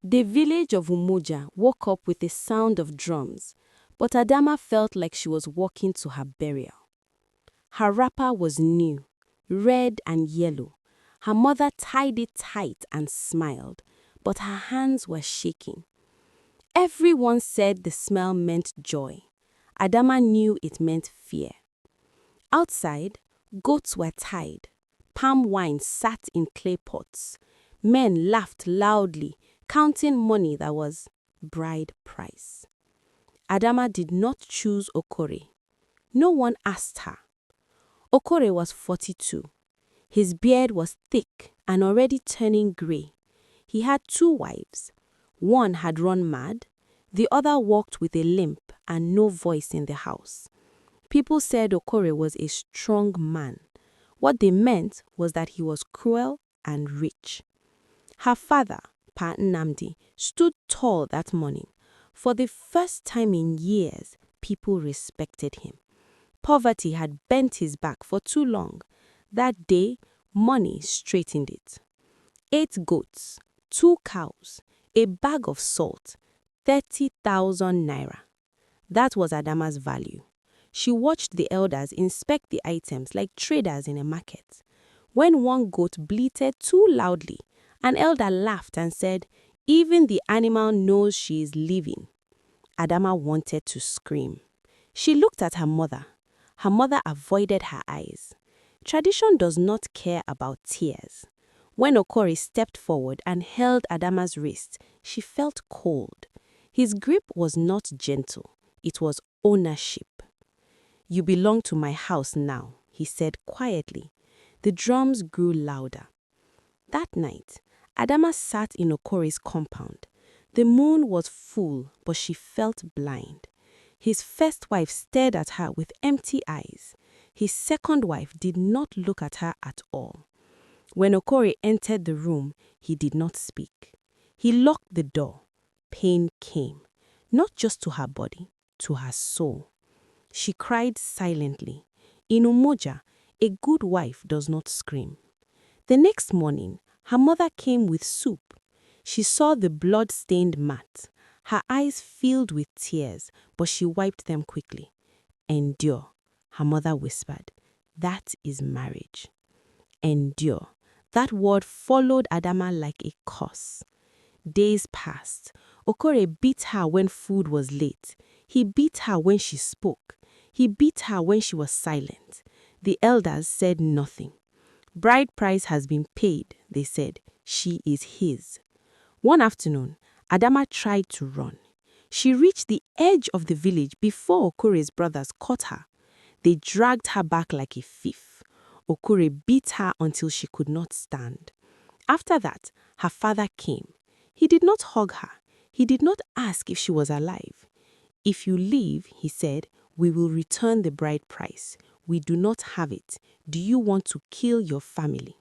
The village of Umoja woke up with a sound of drums, but Adamma felt like she was walking to her burial. Her wrapper was new, red and yellow. Her mother tied it tight and smiled, but her hands were shaking. Everyone said the smell meant joy. Adamma knew it meant fear. Outside, goats were tied. Palm wine sat in clay pots. Men laughed loudly, counting money that was bride price. Adamma did not choose Okore. No one asked her. Okore was 42. His beard was thick and already turning grey. He had 2 wives. One had run mad. The other walked with a limp and no voice in the house. People said Okore was a strong man. What they meant was that he was cruel and rich. Her father, Pa Nnamdi, stood tall that morning. For the first time in years, people respected him. Poverty had bent his back for too long. That day, money straightened it. 8 goats, 2 cows, a bag of salt, 30,000 naira. That was Adamma's value. She watched the elders inspect the items like traders in a market. When one goat bleated too loudly, an elder laughed and said, "Even the animal knows she is leaving." Adamma wanted to scream. She looked at her mother. Her mother avoided her eyes. Tradition does not care about tears. When Okore stepped forward and held Adamma's wrist, she felt cold. His grip was not gentle. It was ownership. "You belong to my house now," he said quietly. The drums grew louder. That night, Adamma sat in Okore's compound. The moon was full, but she felt blind. His first wife stared at her with empty eyes. His second wife did not look at her at all. When Okore entered the room, he did not speak. He locked the door. Pain came, not just to her body, to her soul. She cried silently. In Umoja, a good wife does not scream. The next morning, her mother came with soup. She saw the blood-stained mat. Her eyes filled with tears, but she wiped them quickly. "Endure," her mother whispered. "That is marriage." Endure. That word followed Adamma like a curse. Days passed. Okore beat her when food was late. He beat her when she spoke. He beat her when she was silent. The elders said nothing. "Bride price has been paid," they said. "She is his." One afternoon, Adamma tried to run. She reached the edge of the village before Okore's brothers caught her. They dragged her back like a thief. Okore beat her until she could not stand. After that, her father came. He did not hug her. He did not ask if she was alive. "If you leave," he said, "we will return the bride price. We do not have it. Do you want to kill your family?"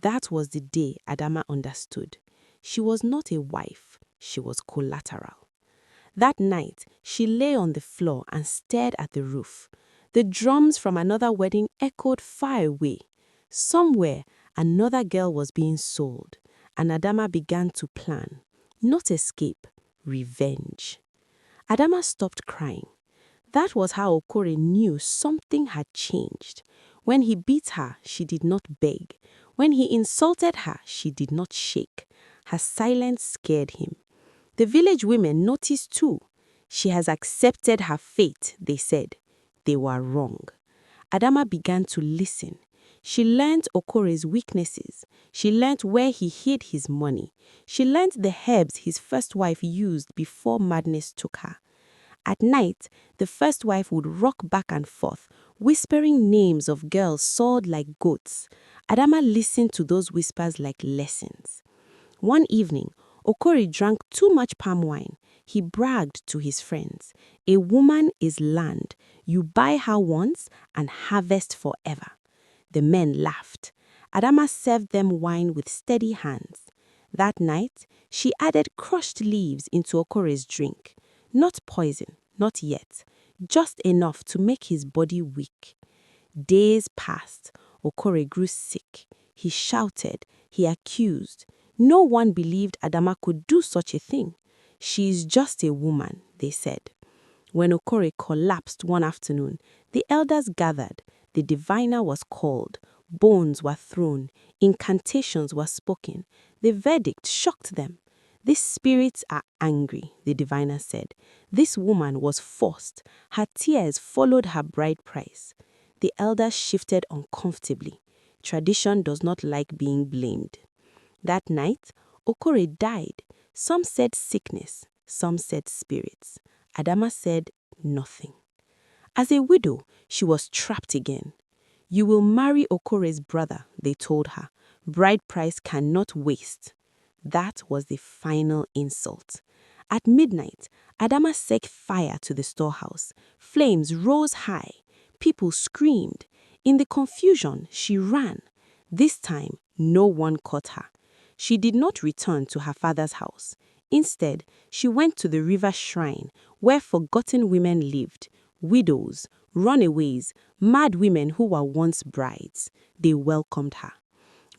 That was the day Adamma understood. She was not a wife. She was collateral. That night, she lay on the floor and stared at the roof. The drums from another wedding echoed far away. Somewhere, another girl was being sold, and Adamma began to plan. Not escape, revenge. Adamma stopped crying. That was how Okore knew something had changed. When he beat her, she did not beg. When he insulted her, she did not shake. Her silence scared him. The village women noticed too. "She has accepted her fate," they said. They were wrong. Adamma began to listen. She learned Okore's weaknesses. She learned where he hid his money. She learned the herbs his first wife used before madness took her. At night, the first wife would rock back and forth, whispering names of girls sold like goats. Adamma listened to those whispers like lessons. One evening, Okore drank too much palm wine. He bragged to his friends, "A woman is land. You buy her once and harvest forever." The men laughed. Adamma served them wine with steady hands. That night, she added crushed leaves into Okore's drink. Not poison, not yet. Just enough to make his body weak. Days passed. Okore grew sick. He shouted. He accused. No one believed Adamma could do such a thing. She is just a woman, they said. When Okore collapsed one afternoon, the elders gathered, the diviner was called, bones were thrown, incantations were spoken. The verdict shocked them. These spirits are angry, the diviner said. This woman was forced. Her tears followed her bride price. The elders shifted uncomfortably. Tradition does not like being blamed. That night, Okore died. Some said sickness, some said spirits. Adamma said nothing. As a widow, she was trapped again. You will marry Okore's brother, they told her. Bride price cannot waste. That was the final insult. At midnight, Adamma set fire to the storehouse. Flames rose high. People screamed. In the confusion, she ran. This time, no one caught her. She did not return to her father's house. Instead, she went to the river shrine where forgotten women lived, widows, runaways, mad women who were once brides. They welcomed her.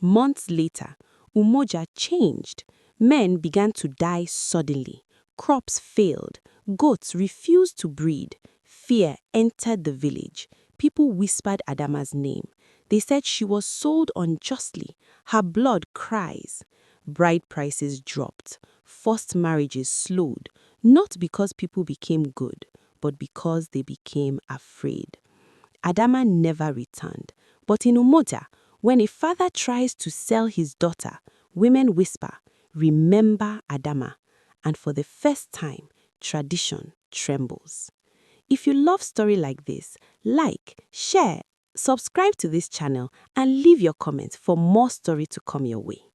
Months later, Umoja changed. Men began to die suddenly. Crops failed. Goats refused to breed. Fear entered the village. People whispered Adamma's name. They said she was sold unjustly. Her blood cries. Bride prices dropped. Forced marriages slowed. Not because people became good, but because they became afraid. Adamma never returned. But in Umoja, when a father tries to sell his daughter, women whisper, "Remember Adamma." And for the first time, tradition trembles. If you love story like this, like, share, subscribe to this channel, and leave your comments for more story to come your way.